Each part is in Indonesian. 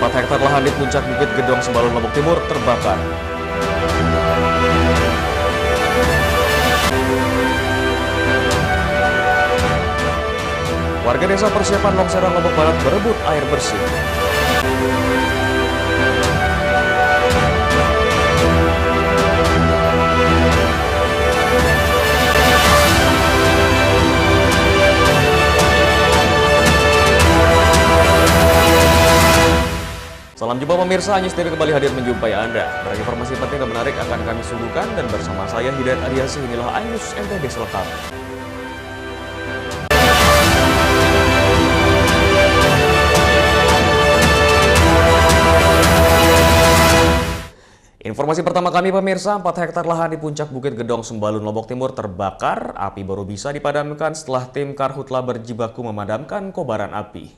4 hektar lahan di puncak Bukit Gedong, Sembalun, Lombok Timur terbakar. Warga desa Persiapan Longseran, Lombok Barat berebut air bersih. Salam jumpa pemirsa, Anyus TV kembali hadir menjumpai Anda. Beragam informasi penting dan menarik akan kami suguhkan dan bersama saya Hidayat Adiasi, inilah Anyus NTB selengkapnya. Informasi pertama kami pemirsa, 4 hektar lahan di puncak Bukit Gedong, Sembalun, Lombok Timur terbakar. Api baru bisa dipadamkan setelah tim Karhutla berjibaku memadamkan kobaran api.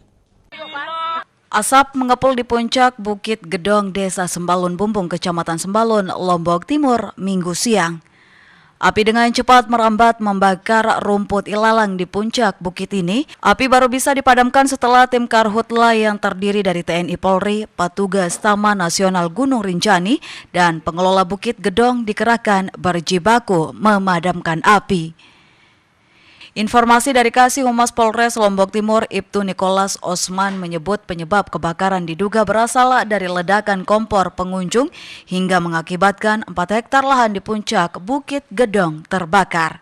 Asap mengepul di puncak Bukit Gedong, Desa Sembalun Bumbung, Kecamatan Sembalun, Lombok Timur, Minggu siang. Api dengan cepat merambat membakar rumput ilalang di puncak bukit ini. Api baru bisa dipadamkan setelah tim Karhutla yang terdiri dari TNI Polri, petugas Taman Nasional Gunung Rinjani, dan pengelola Bukit Gedong dikerahkan berjibaku memadamkan api. Informasi dari Kasih Humas Polres Lombok Timur, Ibtu Nikolas Osman menyebut penyebab kebakaran diduga berasal dari ledakan kompor pengunjung hingga mengakibatkan 4 hektar lahan di puncak Bukit Gedong terbakar.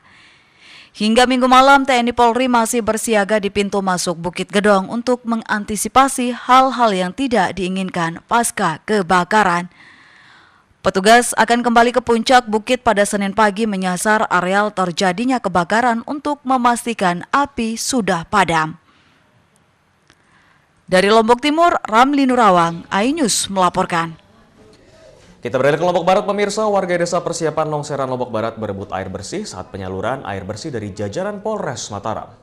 Hingga Minggu malam, TNI Polri masih bersiaga di pintu masuk Bukit Gedong untuk mengantisipasi hal-hal yang tidak diinginkan pasca kebakaran. Petugas akan kembali ke puncak bukit pada Senin pagi menyasar areal terjadinya kebakaran untuk memastikan api sudah padam. Dari Lombok Timur, Ramli Nurawang, iNews melaporkan. Kita beralih ke Lombok Barat pemirsa, warga desa Persiapan Longseran, Lombok Barat berebut air bersih saat penyaluran air bersih dari jajaran Polres Mataram.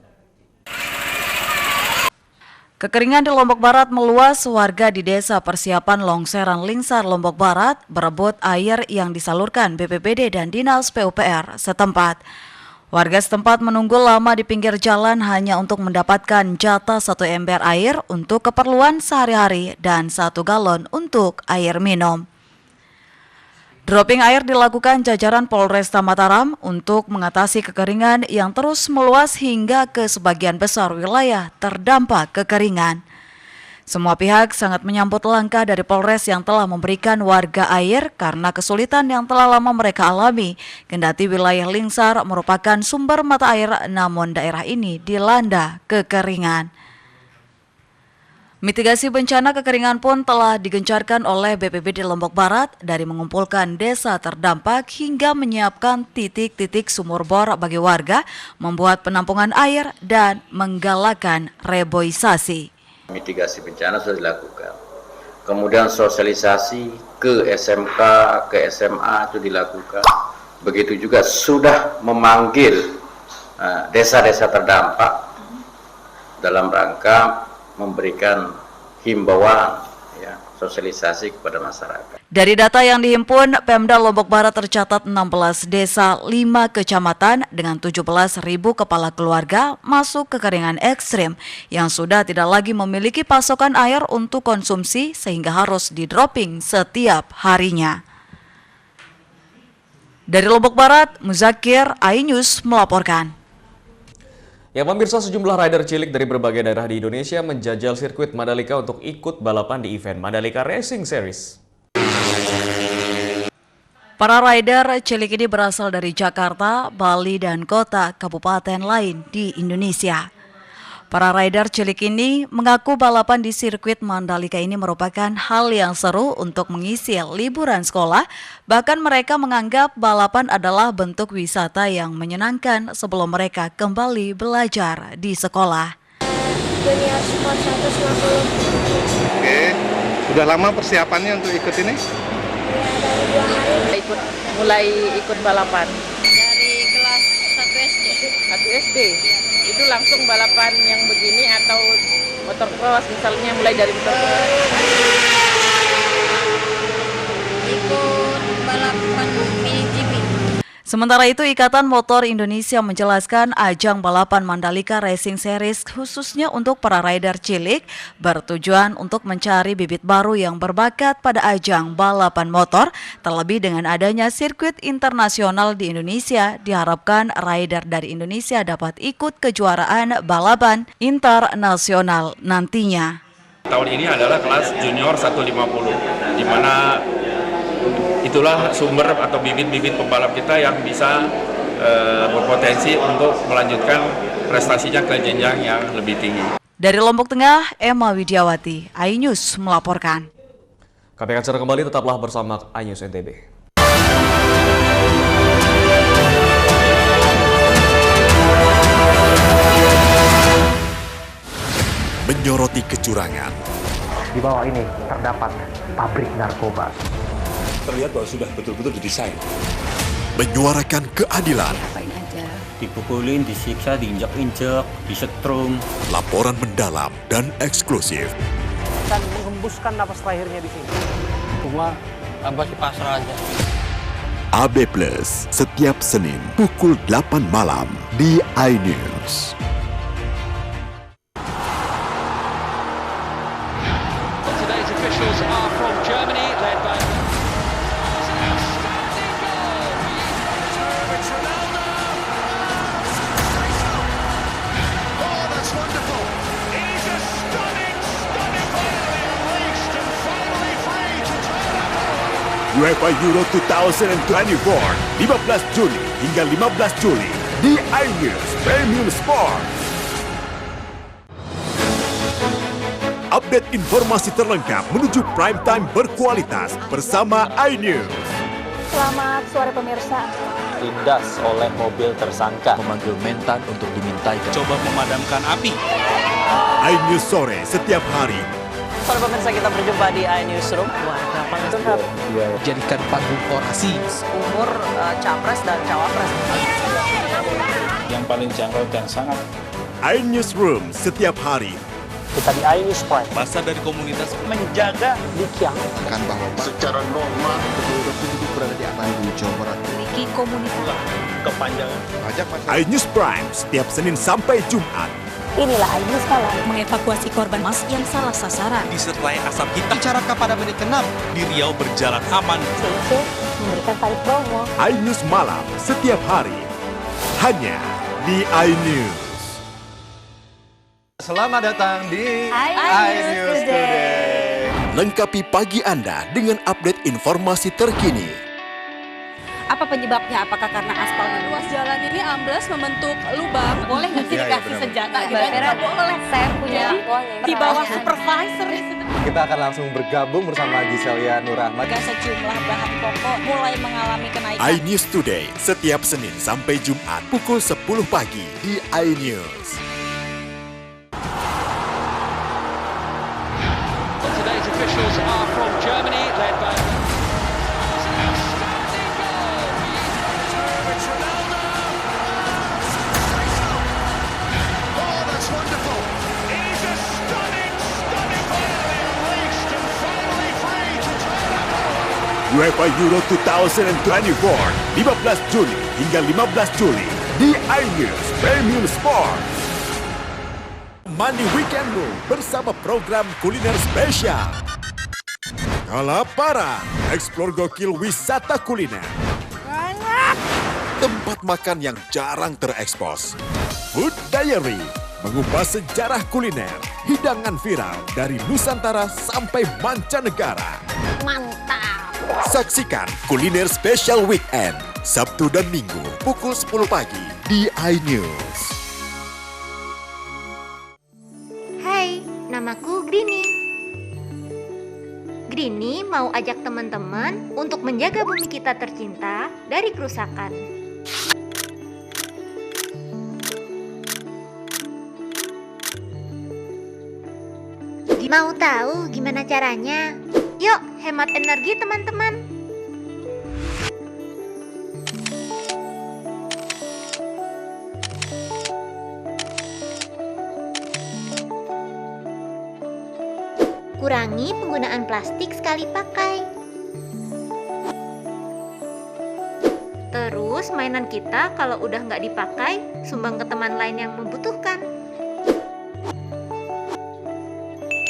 Kekeringan di Lombok Barat meluas. Warga di desa Persiapan Longseran Lingsar, Lombok Barat berebut air yang disalurkan BPBD dan Dinas PUPR setempat. Warga setempat menunggu lama di pinggir jalan hanya untuk mendapatkan jatah 1 ember air untuk keperluan sehari-hari dan 1 galon untuk air minum. Dropping air dilakukan jajaran Polresta Mataram untuk mengatasi kekeringan yang terus meluas hingga ke sebagian besar wilayah terdampak kekeringan. Semua pihak sangat menyambut langkah dari Polres yang telah memberikan warga air karena kesulitan yang telah lama mereka alami. Kendati wilayah Lingsar merupakan sumber mata air, namun daerah ini dilanda kekeringan. Mitigasi bencana kekeringan pun telah digencarkan oleh BPBD Lombok Barat dari mengumpulkan desa terdampak hingga menyiapkan titik-titik sumur bor bagi warga, membuat penampungan air dan menggalakkan reboisasi. Mitigasi bencana sudah dilakukan. Kemudian sosialisasi ke SMK, ke SMA itu dilakukan. Begitu juga sudah memanggil desa-desa terdampak dalam rangka memberikan himbauan, sosialisasi kepada masyarakat. Dari data yang dihimpun, Pemda Lombok Barat tercatat 16 desa, 5 kecamatan dengan 17.000 kepala keluarga masuk kekeringan ekstrim yang sudah tidak lagi memiliki pasokan air untuk konsumsi sehingga harus di-dropping setiap harinya. Dari Lombok Barat, Muzakir, iNews melaporkan. Ya pemirsa, sejumlah rider cilik dari berbagai daerah di Indonesia menjajal sirkuit Mandalika untuk ikut balapan di event Mandalika Racing Series. Para rider cilik ini berasal dari Jakarta, Bali, dan kota kabupaten lain di Indonesia. Para rider cilik ini mengaku balapan di sirkuit Mandalika ini merupakan hal yang seru untuk mengisi liburan sekolah. Bahkan mereka menganggap balapan adalah bentuk wisata yang menyenangkan sebelum mereka kembali belajar di sekolah. Junior Sport 150. Oke, sudah lama persiapannya untuk ikut ini? Ya, dari 2 hari. Mulai ikut balapan. Dari kelas 1 SD. 1 SD. Itu langsung balapan yang begini atau motocross misalnya, mulai dari motocross? Ikut balapan mini GP. Sementara itu, Ikatan Motor Indonesia menjelaskan ajang balapan Mandalika Racing Series khususnya untuk para rider cilik bertujuan untuk mencari bibit baru yang berbakat pada ajang balapan motor. Terlebih dengan adanya sirkuit internasional di Indonesia, diharapkan rider dari Indonesia dapat ikut kejuaraan balapan internasional nantinya. Tahun ini adalah kelas junior 150, di mana itulah sumber atau bibit-bibit pembalap kita yang bisa berpotensi untuk melanjutkan prestasinya ke jenjang yang lebih tinggi. Dari Lombok Tengah, Emma Widiawati, iNews melaporkan. Kami akan segera kembali, tetaplah bersama iNews NTB. Menyoroti kecurangan. Di bawah ini terdapat pabrik narkoba. Terlihat bahwa sudah betul-betul didesain. Menyuarakan keadilan. Apain aja. Dipukulin, disiksa, diinjak-injak, disetrum. Laporan mendalam dan eksklusif. Akan menghembuskan napas terakhirnya di sini. Cuma abah pasrah aja. AB Plus setiap Senin pukul 8 malam di iNews. Today's officials are from Germany, led by UEFA Euro 2024, 15 Juni hingga 15 Juli di iNews Premium Sport. Update informasi terlengkap menuju prime time berkualitas bersama iNews. Selamat sore pemirsa. Ditindas oleh mobil tersangka, memanggil mentan untuk dimintai coba memadamkan api. iNews sore setiap hari. Sore pemirsa, kita berjumpa di iNewsroom. Warga panas curhat. Jadikan panggung orasi. Umur capres dan cawapres. Yang paling jangkau dan sangat. iNewsroom setiap hari. Kita di iNews Prime. Masa dari komunitas menjaga Dikiang. Kan bahwa secara normal penduduk berada di atas di Jawa Barat. Memiliki komunitas. Kepanjangan. iNews Prime setiap Senin sampai Jumat. Inilah iNews Malam. Mengevakuasi korban mas yang salah sasaran. disertai asap hitam. Bicara pada menit ke-6 di Riau berjalan aman. CIC memberikan tarif promo. iNews Malam setiap hari. Hanya di iNews. Selamat datang di iNews Today. Lengkapi pagi Anda dengan update informasi terkini. Apa penyebabnya? Apakah karena aspalnya? Ruas jalan ini amblas membentuk lubang. Boleh nggak sih dikasih senjata? Nggak boleh. Saya punya Di bawah supervisor. Kita akan langsung bergabung bersama Giselia Nurahmat. Sejumlah bahan pokok mulai mengalami kenaikan. iNews Today setiap Senin sampai Jumat pukul 10 pagi di iNews. Today's officials are from Germany, led by UEFA Euro 2024, 15 Juni hingga 15 Juli di iNews Premium Sport. Money Weekendmu bersama program kuliner spesial. Kalaparan, eksplor gokil wisata kuliner. Tempat makan yang jarang terekspos. Food Diary, mengupas sejarah kuliner, hidangan viral dari Nusantara sampai mancanegara. Mantap. Saksikan Kuliner Spesial Weekend, Sabtu dan Minggu pukul 10 pagi di iNews. Hai, namaku Grini. Grini mau ajak teman-teman untuk menjaga bumi kita tercinta dari kerusakan. Mau tahu gimana caranya? Yuk, hemat energi teman-teman. Kurangi penggunaan plastik sekali pakai. Terus Terus mainan kita kalau udah nggak dipakai, sumbang ke teman lain yang membutuhkan.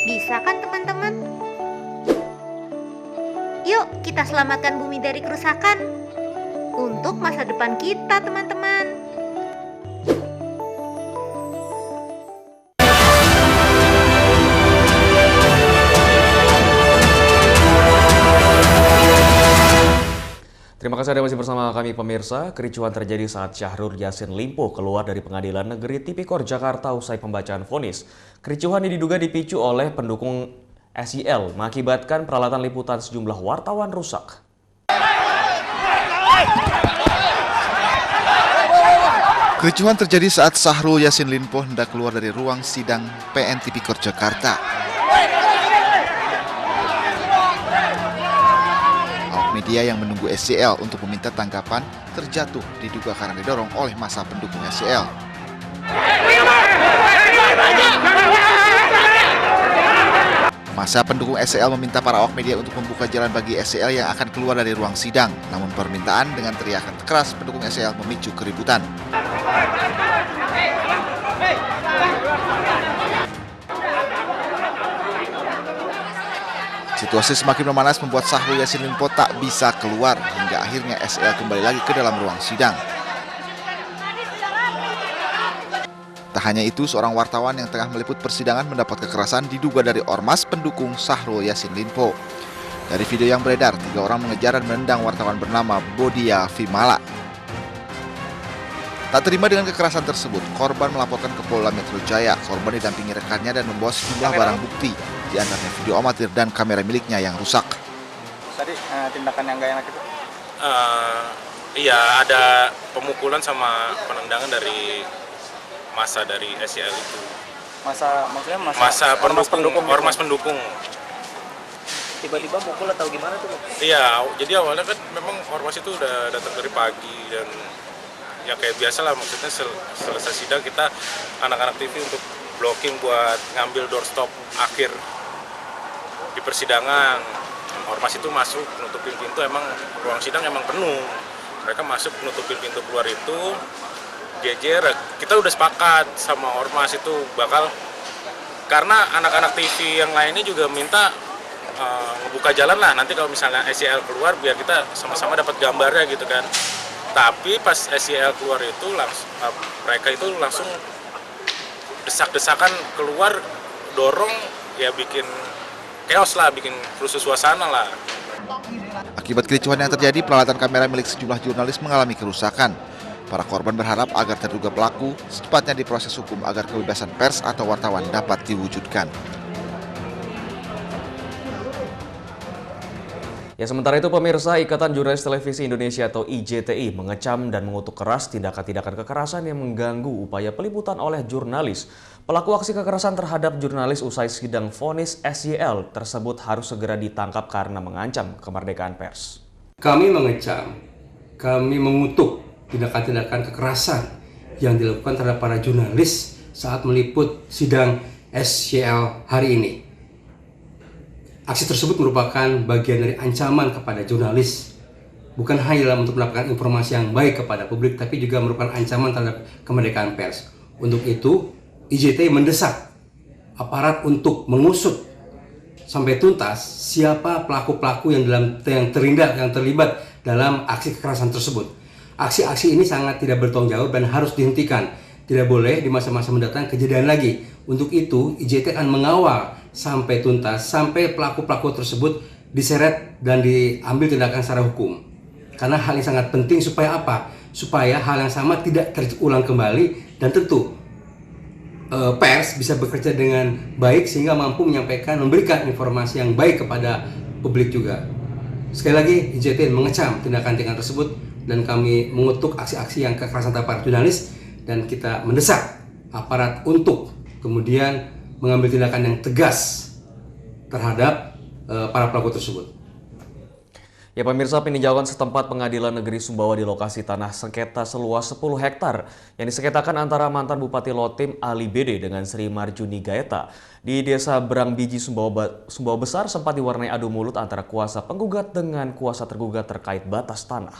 Bisa kan teman-teman? Yuk kita selamatkan bumi dari kerusakan untuk masa depan kita teman-teman. Terima kasih Anda masih bersama kami pemirsa. Kericuhan terjadi saat Syahrul Yassin Limpo keluar dari Pengadilan Negeri Tipikor Jakarta usai pembacaan vonis. Kericuhan ini diduga dipicu oleh pendukung SYL mengakibatkan peralatan liputan sejumlah wartawan rusak. Kericuhan terjadi saat Syahrul Yassin Limpo hendak keluar dari ruang sidang PN Tipikor Jakarta. Media yang menunggu SYL untuk meminta tanggapan terjatuh diduga karena didorong oleh massa pendukung SYL. Massa pendukung SYL meminta para awak media untuk membuka jalan bagi SYL yang akan keluar dari ruang sidang. Namun permintaan dengan teriakan keras pendukung SYL memicu keributan. Situasi semakin memanas membuat Syahrul Yassin Limpo tak bisa keluar hingga akhirnya SYL kembali lagi ke dalam ruang sidang. Tak hanya itu, seorang wartawan yang tengah meliput persidangan mendapat kekerasan diduga dari ormas pendukung Syahrul Yassin Limpo. Dari video yang beredar, 3 orang mengejar dan menendang wartawan bernama Bodia Vimala. Tak terima dengan kekerasan tersebut, korban melaporkan ke Polda Metro Jaya. Korban didampingi rekannya dan membawa sejumlah barang bukti, di antaranya video amatir dan kamera miliknya yang rusak. Tadi tindakan yang gak enak itu? Iya, ada pemukulan sama penendangan dari massa dari SYL itu. Maksudnya ormas pendukung. Tiba-tiba mukul atau gimana tuh? Iya, jadi awalnya kan memang ormas itu udah datang dari pagi dan ya kayak biasa lah, maksudnya selesai sidang kita anak-anak TV untuk blocking buat ngambil doorstop akhir di persidangan. Ormas itu masuk nutupin pintu, emang ruang sidang emang penuh. Mereka masuk nutupin pintu keluar itu jejer. Kita udah sepakat sama ormas itu bakal, karena anak-anak TV yang lainnya juga minta ngebuka jalan lah nanti kalau misalnya SYL keluar biar kita sama-sama dapat gambarnya gitu kan. Tapi pas SYL keluar itu mereka itu langsung desak-desakan keluar, dorong, ya bikin chaos lah, bikin rusuh suasana lah. Akibat kericuhan yang terjadi, peralatan kamera milik sejumlah jurnalis mengalami kerusakan. Para korban berharap agar terduga pelaku secepatnya diproses hukum agar kebebasan pers atau wartawan dapat diwujudkan. Ya, sementara itu pemirsa, Ikatan Jurnalis Televisi Indonesia atau IJTI mengecam dan mengutuk keras tindakan-tindakan kekerasan yang mengganggu upaya peliputan oleh jurnalis. Pelaku aksi kekerasan terhadap jurnalis usai sidang vonis SYL tersebut harus segera ditangkap karena mengancam kemerdekaan pers. Kami mengecam, kami mengutuk tindakan-tindakan kekerasan yang dilakukan terhadap para jurnalis saat meliput sidang SYL hari ini. Aksi tersebut merupakan bagian dari ancaman kepada jurnalis, bukan hanya dalam untuk mendapatkan informasi yang baik kepada publik, tapi juga merupakan ancaman terhadap kemerdekaan pers. Untuk itu, IJTI mendesak aparat untuk mengusut sampai tuntas siapa pelaku-pelaku yang terlibat dalam aksi kekerasan tersebut. Aksi-aksi ini sangat tidak bertanggung jawab dan harus dihentikan. Tidak boleh di masa-masa mendatang kejadian lagi. Untuk itu, IJTI akan mengawal sampai tuntas, sampai pelaku-pelaku tersebut diseret dan diambil tindakan secara hukum. Karena hal ini sangat penting supaya apa? Supaya hal yang sama tidak terulang kembali dan tentu pers bisa bekerja dengan baik sehingga mampu menyampaikan, memberikan informasi yang baik kepada publik juga. Sekali lagi, IJTI mengecam tindakan-tindakan tersebut dan kami mengutuk aksi-aksi yang kekerasan terhadap para jurnalis dan kita mendesak aparat untuk kemudian mengambil tindakan yang tegas terhadap para pelaku tersebut. Ya pemirsa, peninjauan setempat Pengadilan Negeri Sumbawa di lokasi tanah sengketa seluas 10 hektar yang disengketakan antara mantan Bupati Lotim Ali Bede dengan Sri Marjuni Gaeta di Desa Brangbiji Sumbawa Besar sempat diwarnai adu mulut antara kuasa penggugat dengan kuasa tergugat terkait batas tanah.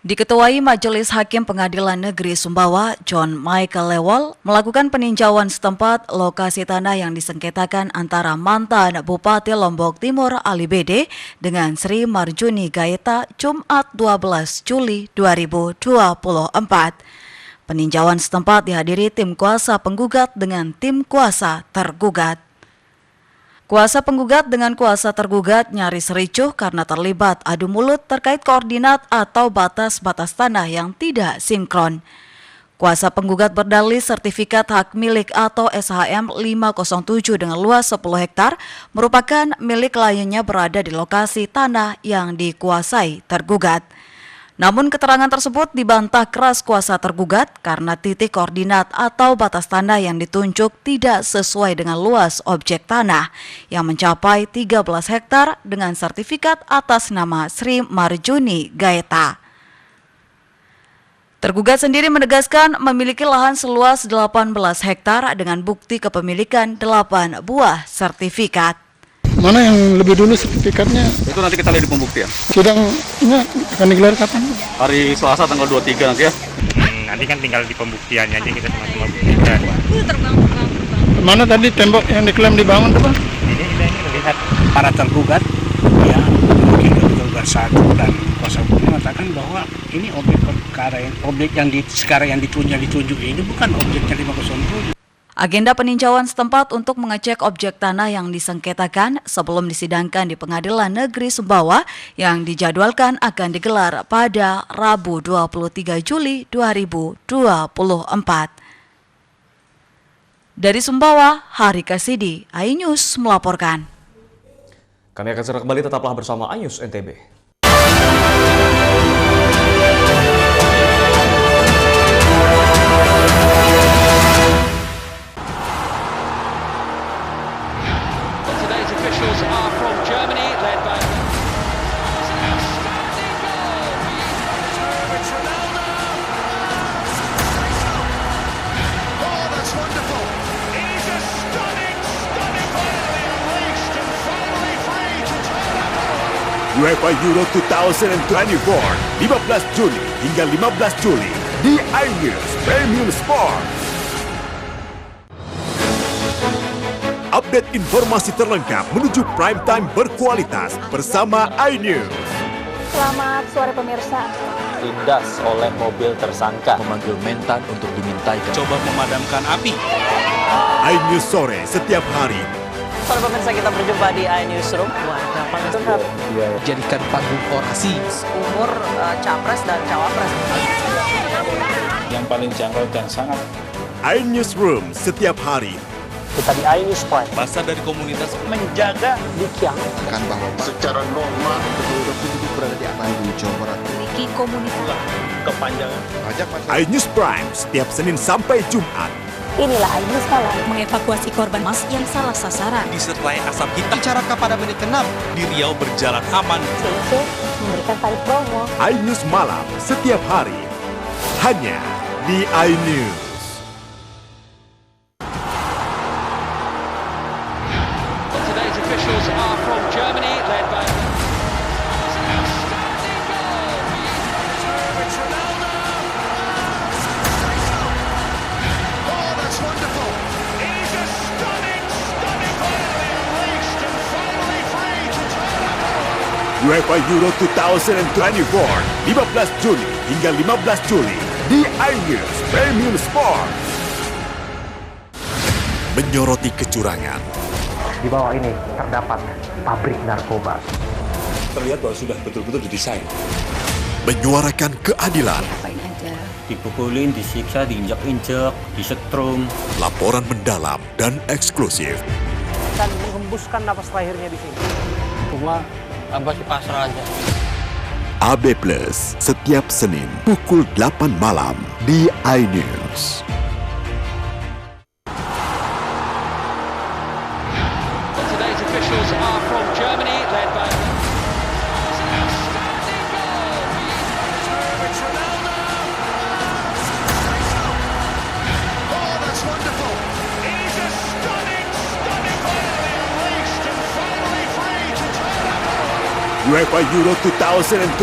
Diketuai Majelis Hakim Pengadilan Negeri Sumbawa, John Michael Lewol, melakukan peninjauan setempat lokasi tanah yang disengketakan antara mantan Bupati Lombok Timur Ali Bede dengan Sri Marjuni Gaeta Jumat 12 Juli 2024. Peninjauan setempat dihadiri tim kuasa penggugat dengan tim kuasa tergugat. Kuasa penggugat dengan kuasa tergugat nyaris ricuh karena terlibat adu mulut terkait koordinat atau batas-batas tanah yang tidak sinkron. Kuasa penggugat berdalih sertifikat hak milik atau SHM 507 dengan luas 10 hektar merupakan milik kliennya berada di lokasi tanah yang dikuasai tergugat. Namun keterangan tersebut dibantah keras kuasa tergugat karena titik koordinat atau batas tanah yang ditunjuk tidak sesuai dengan luas objek tanah yang mencapai 13 hektar dengan sertifikat atas nama Sri Marjuni Gaeta. Tergugat sendiri menegaskan memiliki lahan seluas 18 hektar dengan bukti kepemilikan 8 buah sertifikat. Mana yang lebih dulu sertifikatnya? Itu nanti kita lihat di pembuktian. Sidangnya akan digelar kapan? Hari Selasa tanggal 23 nanti ya. Nanti kan tinggal di pembuktiannya aja, kita cuma buktikan. Mana tadi tembok yang diklaim dibangun tuh, Pak? Ini lihat para tergugat ya, mungkin tergugat satu dan kuasa hukum mengatakan bahwa ini objek perkara yang sekarang yang ditunjuk ini bukan objeknya 507. Agenda peninjauan setempat untuk mengecek objek tanah yang disengketakan sebelum disidangkan di Pengadilan Negeri Sumbawa yang dijadwalkan akan digelar pada Rabu 23 Juli 2024. Dari Sumbawa, Hari Kasidi, iNews melaporkan. Kami akan segera kembali, tetaplah bersama iNews NTB. Officials are from Germany, led by That's wonderful. He's a stunning goal. Reached and finally free to turn. UEFA Euro 2024, 15 Juni hingga 15 Juli di iNews Premium Sport. Update informasi terlengkap menuju prime time berkualitas bersama iNews. Selamat sore pemirsa. Ditindas oleh mobil tersangka memanggil mentan untuk dimintai coba memadamkan api. iNews sore setiap hari. Sore pemirsa, kita berjumpa di iNewsroom. Warga panas berat. Jadikan panggung orasi. Umur capres dan cawapres. Yang paling jangkau dan sangat. iNewsroom setiap hari. Kita di iNews Prime. Masa dari komunitas menjaga Dikyang. Kan bahwa secara normal penduduk berada di atas di Jawa Barat. Memiliki komunitas. Kepanjangan. iNews Prime setiap Senin sampai Jumat. Inilah iNews Malam mengevakuasi korban mas yang salah sasaran. disertai asap hitam. Bicarakan pada menit ke-6 di Riau berjalan aman. CIC memberikan tarif promo. iNews Malam setiap hari. Hanya di iNews. Today's officials are from Germany, led by UEFA Euro 2024, 15 Juni hingga 15 Juli di iNews Premium Sport. Menyoroti kecurangan. Di bawah ini terdapat pabrik narkoba. Terlihat bahwa sudah betul-betul didesain. Menyuarakan keadilan. Dipukulin, disiksa, diinjak-injak, disetrum. Laporan mendalam dan eksklusif. Dan menghembuskan napas terakhirnya di sini. Cuma Abah sih pasrah aja. AB Plus setiap Senin pukul 8 malam di iNews. Today's officials are from Germany, led by UEFA Euro 2024,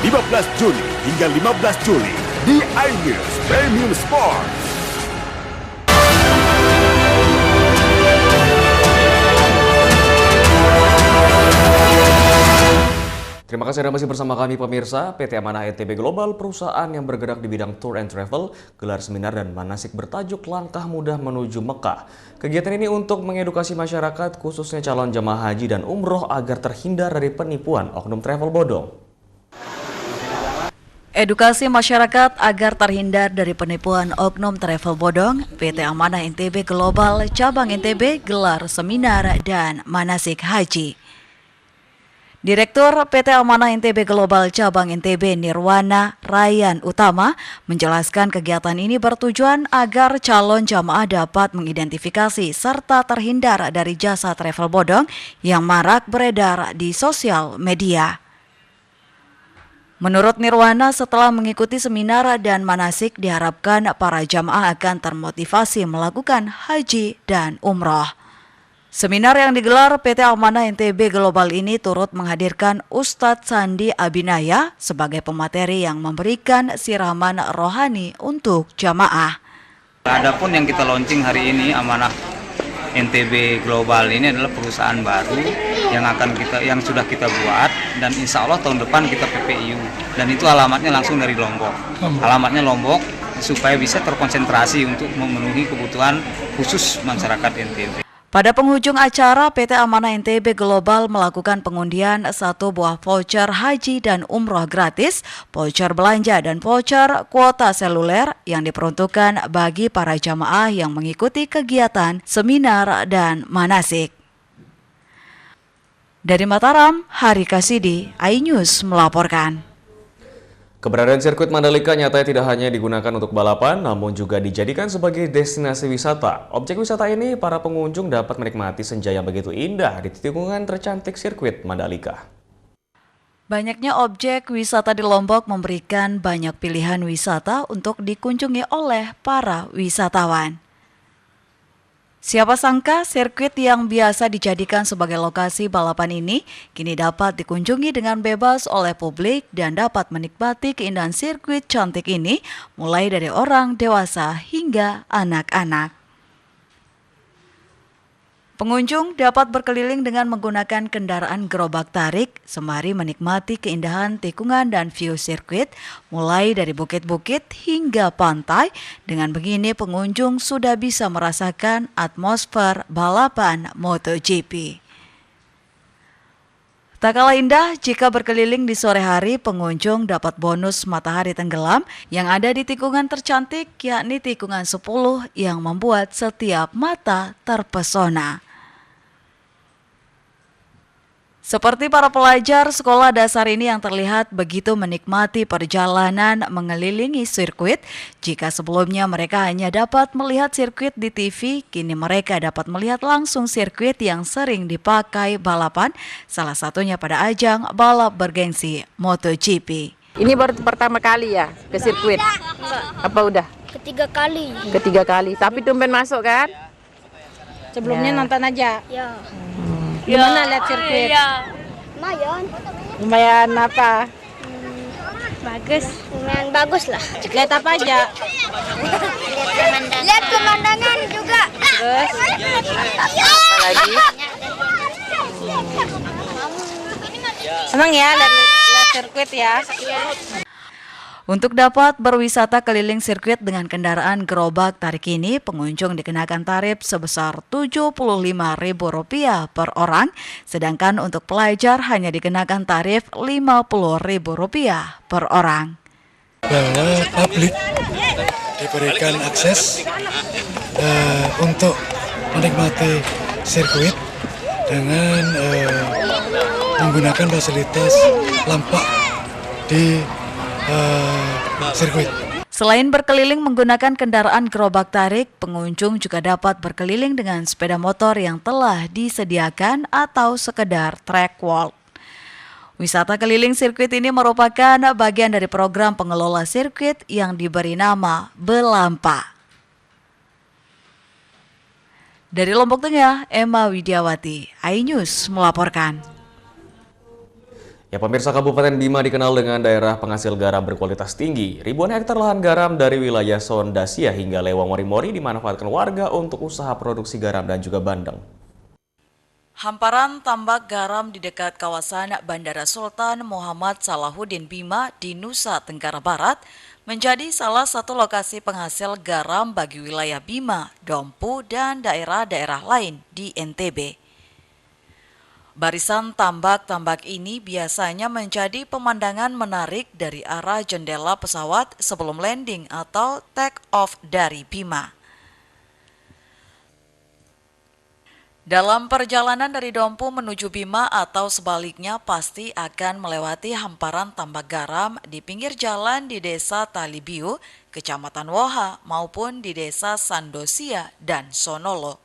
15 Juni hingga 15 Juli di iNews Premium Sport. Terima kasih Anda masih bersama kami pemirsa. PT Amanah NTB Global, perusahaan yang bergerak di bidang tour and travel, gelar seminar dan manasik bertajuk Langkah Mudah Menuju Mekah. Kegiatan ini untuk mengedukasi masyarakat, khususnya calon jemaah haji dan umroh agar terhindar dari penipuan oknum travel bodong. Edukasi masyarakat agar terhindar dari penipuan oknum travel bodong, PT Amanah NTB Global Cabang NTB gelar seminar dan manasik haji. Direktur PT Amanah NTB Global Cabang NTB Nirwana Ryan Utama menjelaskan kegiatan ini bertujuan agar calon jamaah dapat mengidentifikasi serta terhindar dari jasa travel bodong yang marak beredar di sosial media. Menurut Nirwana, setelah mengikuti seminar dan manasik diharapkan para jamaah akan termotivasi melakukan haji dan umroh. Seminar yang digelar PT Amanah NTB Global ini turut menghadirkan Ustadz Sandi Abinaya sebagai pemateri yang memberikan siraman rohani untuk jamaah. Adapun yang kita launching hari ini, Amanah NTB Global ini adalah perusahaan baru yang sudah kita buat, dan insya Allah tahun depan kita PPIU, dan itu alamatnya langsung dari Lombok. Alamatnya Lombok supaya bisa terkonsentrasi untuk memenuhi kebutuhan khusus masyarakat NTB. Pada penghujung acara, PT Amanah NTB Global melakukan pengundian 1 buah voucher haji dan umroh gratis, voucher belanja dan voucher kuota seluler yang diperuntukkan bagi para jamaah yang mengikuti kegiatan seminar dan manasik. Dari Mataram, Hari Kasidi, iNews melaporkan. Keberadaan sirkuit Mandalika nyatanya tidak hanya digunakan untuk balapan, namun juga dijadikan sebagai destinasi wisata. Objek wisata ini, para pengunjung dapat menikmati senja yang begitu indah di tikungan tercantik sirkuit Mandalika. Banyaknya objek wisata di Lombok memberikan banyak pilihan wisata untuk dikunjungi oleh para wisatawan. Siapa sangka sirkuit yang biasa dijadikan sebagai lokasi balapan ini kini dapat dikunjungi dengan bebas oleh publik dan dapat menikmati keindahan sirkuit cantik ini mulai dari orang dewasa hingga anak-anak. Pengunjung dapat berkeliling dengan menggunakan kendaraan gerobak tarik sembari menikmati keindahan tikungan dan view sirkuit mulai dari bukit-bukit hingga pantai. Dengan begini pengunjung sudah bisa merasakan atmosfer balapan MotoGP. Tak kalah indah, jika berkeliling di sore hari, pengunjung dapat bonus matahari tenggelam yang ada di tikungan tercantik, yakni tikungan 10 yang membuat setiap mata terpesona. Seperti para pelajar sekolah dasar ini yang terlihat begitu menikmati perjalanan mengelilingi sirkuit. Jika sebelumnya mereka hanya dapat melihat sirkuit di TV, kini mereka dapat melihat langsung sirkuit yang sering dipakai balapan, salah satunya pada ajang balap bergengsi MotoGP. Ini baru pertama kali ya ke sirkuit? Apa udah? Ketiga kali. Ketiga kali, tapi tumben masuk kan? Sebelumnya Ya. nonton aja. Ya. Gimana lihat sirkuit? Lumayan. Lumayan apa? Bagus. Lumayan bagus lah. Lihat apa aja? Lihat pemandangan juga. Terus? Apa lagi? Senang ya lihat sirkuit ya? Untuk dapat berwisata keliling sirkuit dengan kendaraan gerobak tarik ini, pengunjung dikenakan tarif sebesar Rp75.000 per orang, sedangkan untuk pelajar hanya dikenakan tarif Rp50.000 per orang. Bahwa publik diberikan akses untuk menikmati sirkuit dengan menggunakan fasilitas lampak di sirkuit. Selain berkeliling menggunakan kendaraan gerobak tarik, pengunjung juga dapat berkeliling dengan sepeda motor yang telah disediakan atau sekedar track walk. Wisata keliling sirkuit ini merupakan bagian dari program pengelola sirkuit yang diberi nama Belampa. Dari Lombok Tengah, Emma Widiawati, iNews melaporkan. Ya, pemirsa, Kabupaten Bima dikenal dengan daerah penghasil garam berkualitas tinggi. Ribuan hektar lahan garam dari wilayah Sondasia hingga Lewang Mori-Mori dimanfaatkan warga untuk usaha produksi garam dan juga bandeng. Hamparan tambak garam di dekat kawasan Bandara Sultan Muhammad Salahuddin Bima di Nusa Tenggara Barat menjadi salah satu lokasi penghasil garam bagi wilayah Bima, Dompu, dan daerah-daerah lain di NTB. Barisan tambak-tambak ini biasanya menjadi pemandangan menarik dari arah jendela pesawat sebelum landing atau take off dari Bima. Dalam perjalanan dari Dompu menuju Bima atau sebaliknya pasti akan melewati hamparan tambak garam di pinggir jalan di Desa Talibiu, Kecamatan Woha maupun di Desa Sandosia dan Sonolo.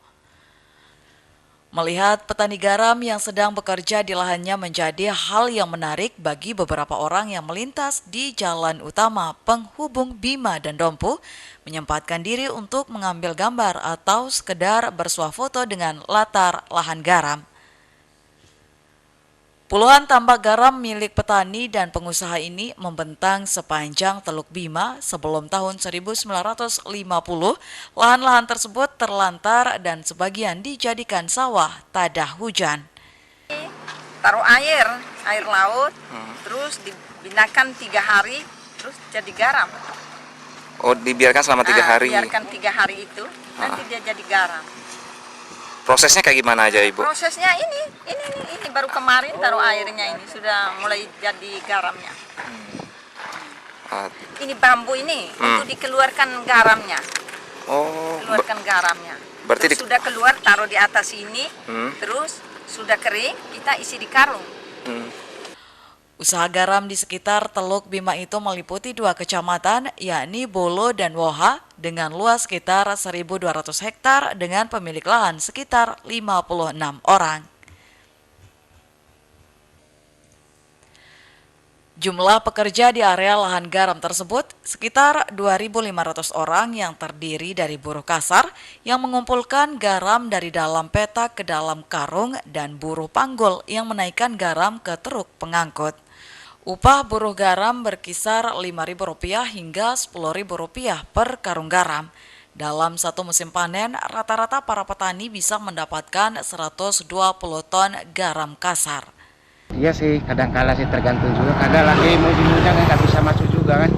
Melihat petani garam yang sedang bekerja di lahannya menjadi hal yang menarik bagi beberapa orang yang melintas di jalan utama penghubung Bima dan Dompu, menyempatkan diri untuk mengambil gambar atau sekedar bersuah foto dengan latar lahan garam. Puluhan tambak garam milik petani dan pengusaha ini membentang sepanjang Teluk Bima. Sebelum tahun 1950, lahan-lahan tersebut terlantar dan sebagian dijadikan sawah tada hujan. Taruh air laut, terus dibinakan 3 hari, terus jadi garam. Oh, dibiarkan selama 3 hari? Biarkan 3 hari itu, nanti dia jadi garam. Prosesnya kayak gimana aja, Ibu? Prosesnya ini baru kemarin taruh airnya ini sudah mulai jadi garamnya. Ini bambu ini untuk dikeluarkan garamnya. Oh, keluarkan garamnya. Berarti sudah keluar, taruh di atas ini, terus sudah kering, kita isi di karung. Usaha garam di sekitar Teluk Bima itu meliputi 2 kecamatan, yakni Bolo dan Woha, dengan luas sekitar 1.200 hektar dengan pemilik lahan sekitar 56 orang. Jumlah pekerja di area lahan garam tersebut sekitar 2.500 orang yang terdiri dari buruh kasar yang mengumpulkan garam dari dalam petak ke dalam karung dan buruh panggul yang menaikkan garam ke truk pengangkut. Upah buruh garam berkisar Rp5.000 hingga Rp10.000 per karung garam. Dalam satu musim panen, rata-rata para petani bisa mendapatkan 120 ton garam kasar. Iya sih, kadang kala sih tergantung juga. Kadang lagi musim hujan nggak bisa masuk juga kan.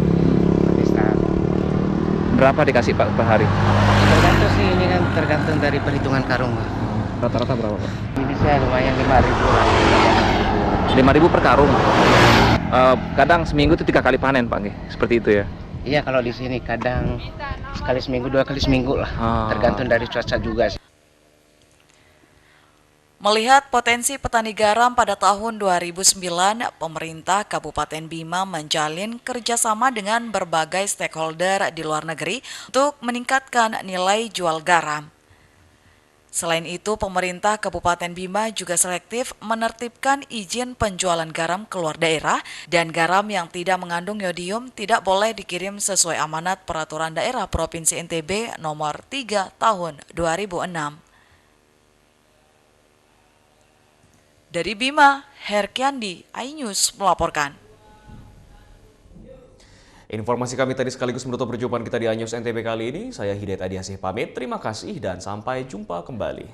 Berapa dikasih Pak per hari? Tergantung sih, ini kan tergantung dari perhitungan karung. Rata-rata berapa Pak? Ini saya lumayan 5.000. 5.000 per karung? Kadang seminggu itu 3 kali panen Pak, seperti itu ya? Iya, kalau di sini kadang sekali seminggu, 2 kali seminggu lah. Tergantung dari cuaca juga sih. Melihat potensi petani garam pada tahun 2009, pemerintah Kabupaten Bima menjalin kerjasama dengan berbagai stakeholder di luar negeri untuk meningkatkan nilai jual garam. Selain itu, pemerintah Kabupaten Bima juga selektif menertibkan izin penjualan garam keluar daerah dan garam yang tidak mengandung yodium tidak boleh dikirim sesuai amanat Peraturan Daerah Provinsi NTB Nomor 3 Tahun 2006. Dari Bima, Herkiandi, iNews melaporkan. Informasi kami tadi sekaligus menutup perjumpaan kita di iNews NTB kali ini. Saya Hidayat Adiasih pamit, terima kasih dan sampai jumpa kembali.